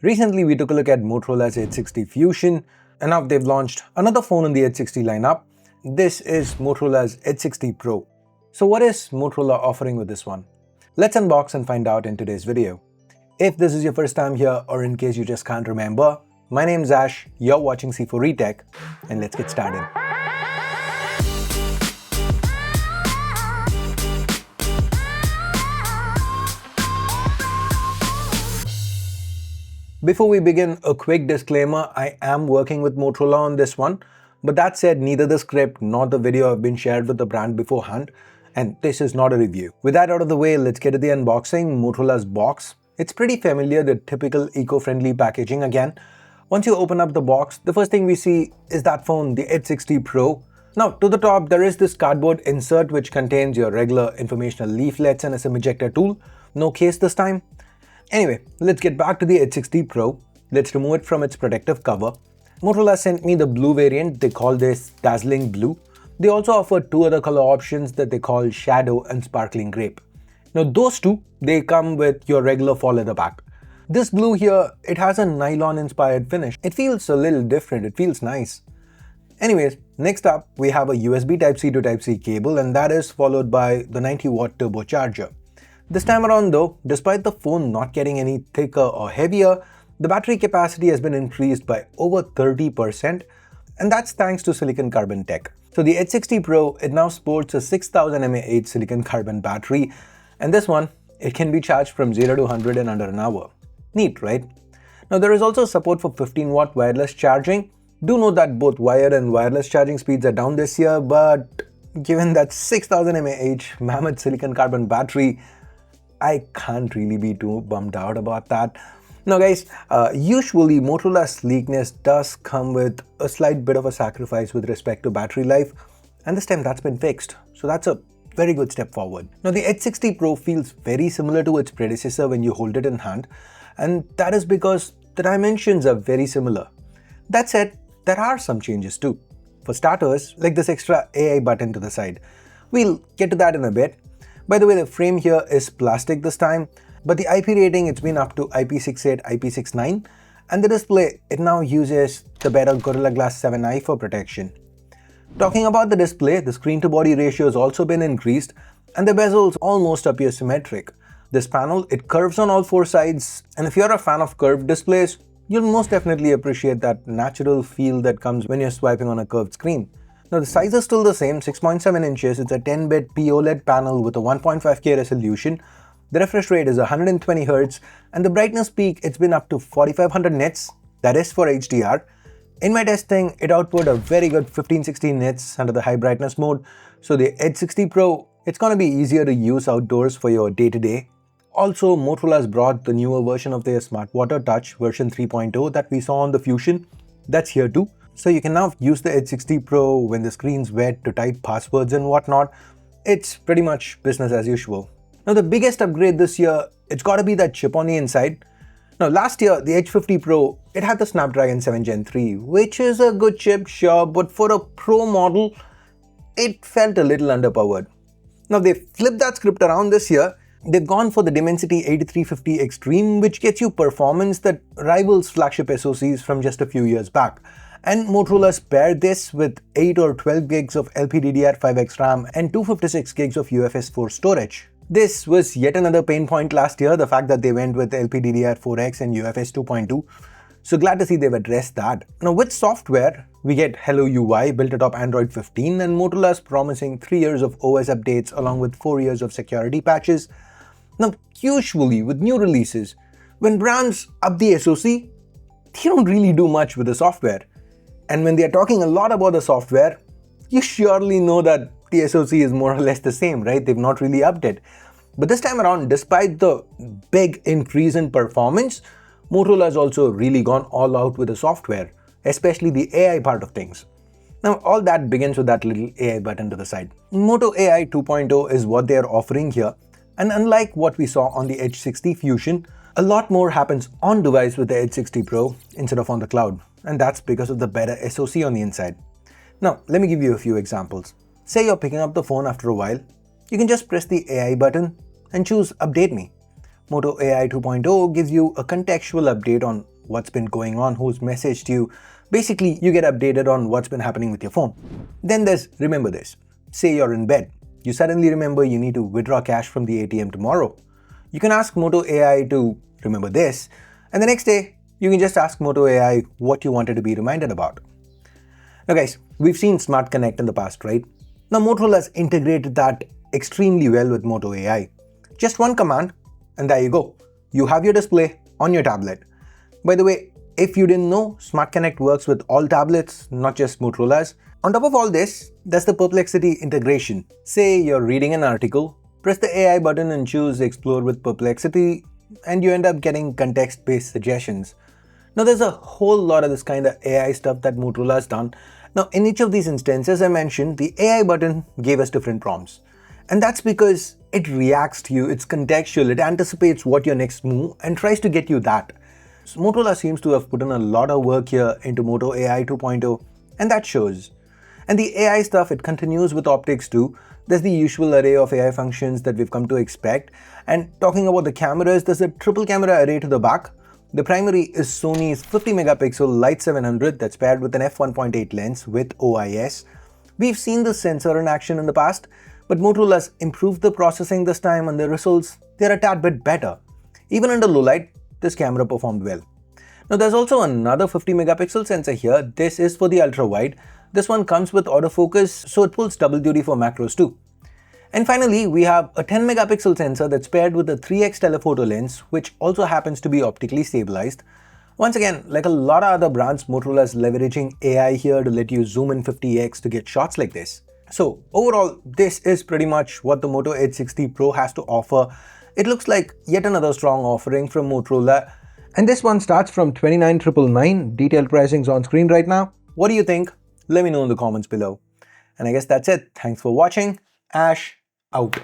Recently, we took a look at Motorola's H60 Fusion, and now they've launched another phone in the H60 lineup. This is Motorola's H60 Pro. So what is Motorola offering with this one? Let's unbox and find out in today's video. If this is your first time here, or in case you just can't remember, my name's Ash, you're watching C4eTech, and let's get started. Before we begin, a quick disclaimer, I am working with Motorola on this one, but that said, neither the script nor the video have been shared with the brand beforehand, and this is not a review. With that out of the way, let's get to the unboxing. Motorola's box. It's pretty familiar, the typical eco-friendly packaging again. Once you open up the box, the first thing we see is that phone, the H60 Pro. Now, to the top, there is this cardboard insert which contains your regular informational leaflets and a SIM ejector tool. No case this time. Anyway, let's get back to the H60 Pro. Let's remove it from its protective cover. Motorola sent me the blue variant. They call this Dazzling Blue. They also offer two other color options that they call Shadow and Sparkling Grape. Now those two, they come with your regular faux leather back. This blue here, it has a nylon inspired finish. It feels a little different, it feels nice. Anyways, next up we have a USB Type-C to Type-C cable, and that is followed by the 90-watt turbocharger. This time around though, despite the phone not getting any thicker or heavier, the battery capacity has been increased by over 30%, and that's thanks to silicon carbon tech. So the H60 Pro, it now sports a 6000 mAh silicon carbon battery, and this one, it can be charged from 0 to 100 in under an hour. Neat, right? Now there is also support for 15-watt wireless charging. Do note that both wired and wireless charging speeds are down this year, but given that 6000 mAh mammoth silicon carbon battery, I can't really be too bummed out about that. Now guys, usually Motorola's sleekness does come with a slight bit of a sacrifice with respect to battery life, and this time that's been fixed. So that's a very good step forward. Now the H60 Pro feels very similar to its predecessor when you hold it in hand, and that is because the dimensions are very similar. That said, there are some changes too. For starters, like this extra AI button to the side. We'll get to that in a bit. By the way, the frame here is plastic this time, but the IP rating, it's been up to IP68, IP69, and the display, it now uses the better Gorilla Glass 7i for protection. Talking about the display, the screen to body ratio has also been increased, and the bezels almost appear symmetric. This panel, it curves on all four sides, and if you're a fan of curved displays, you'll most definitely appreciate that natural feel that comes when you're swiping on a curved screen. Now the size is still the same, 6.7 inches, it's a 10-bit p-oled panel with a 1.5K resolution. The refresh rate is 120Hz, and the brightness peak, it's been up to 4500 nits, that is for HDR. In my testing, it output a very good 1560 nits under the high brightness mode, so the H60 Pro, it's gonna be easier to use outdoors for your day-to-day. Also, Motorola has brought the newer version of their Smart Water Touch version 3.0 that we saw on the Fusion. That's here too. So you can now use the H60 Pro when the screen's wet to type passwords and whatnot. It's pretty much business as usual. Now the biggest upgrade this year, it's gotta be that chip on the inside. Now last year, the H50 Pro, it had the Snapdragon 7 Gen 3, which is a good chip, sure, but for a Pro model, it felt a little underpowered. Now they flipped that script around this year. They've gone for the Dimensity 8350 Extreme, which gets you performance that rivals flagship SoCs from just a few years back. And Motorola's paired this with 8 or 12 gigs of LPDDR5X RAM and 256 gigs of UFS 4 storage. This was yet another pain point last year, the fact that they went with LPDDR4X and UFS 2.2. So glad to see they've addressed that. Now with software, we get Hello UI built atop Android 15, and Motorola's promising 3 years of OS updates along with 4 years of security patches. Now usually with new releases, when brands up the SoC, they don't really do much with the software. And when they're talking a lot about the software, you surely know that the SoC is more or less the same, right? They've not really upped it. But this time around, despite the big increase in performance, Motorola has also really gone all out with the software, especially the AI part of things. Now all that begins with that little AI button to the side. Moto AI 2.0 is what they are offering here, and unlike what we saw on the H60 Fusion, a lot more happens on device with the H60 Pro instead of on the cloud, and that's because of the better SoC on the inside. Now let me give you a few examples. Say you're picking up the phone after a while, you can just press the AI button and choose Update Me. Moto AI 2.0 gives you a contextual update on what's been going on, who's messaged you. Basically, you get updated on what's been happening with your phone. Then there's remember this. Say you're in bed. You suddenly remember you need to withdraw cash from the ATM tomorrow. You can ask Moto AI to remember this, and the next day, you can just ask Moto AI what you wanted to be reminded about. Now guys, we've seen Smart Connect in the past, right? Now Motorola has integrated that extremely well with Moto AI. Just one command, and there you go. You have your display on your tablet. By the way, if you didn't know, Smart Connect works with all tablets, not just Motorola's. On top of all this, there's the Perplexity integration. Say you're reading an article, press the AI button and choose Explore with Perplexity, and you end up getting context-based suggestions. Now there's a whole lot of this kind of AI stuff that Motorola has done. Now in each of these instances I mentioned, the AI button gave us different prompts. And that's because it reacts to you, it's contextual, it anticipates what your next move and tries to get you that. So Motorola seems to have put in a lot of work here into Moto AI 2.0, and that shows. And the AI stuff, it continues with optics too. There's the usual array of AI functions that we've come to expect. And talking about the cameras, there's a triple camera array to the back. The primary is Sony's 50 megapixel Light 700 that's paired with an f1.8 lens with OIS. We've seen this sensor in action in the past, but Motorola's improved the processing this time and the results, they're a tad bit better. Even under low light, this camera performed well. Now there's also another 50 megapixel sensor here. This is for the ultra wide. This one comes with autofocus, so it pulls double duty for macros too. And finally, we have a 10 megapixel sensor that's paired with a 3x telephoto lens, which also happens to be optically stabilized. Once again, like a lot of other brands, Motorola is leveraging AI here to let you zoom in 50x to get shots like this. So overall, this is pretty much what the Moto Edge 60 Pro has to offer. It looks like yet another strong offering from Motorola. And this one starts from 29,999. Detailed pricing's on screen right now. What do you think? Let me know in the comments below. And I guess that's it. Thanks for watching. Ash out.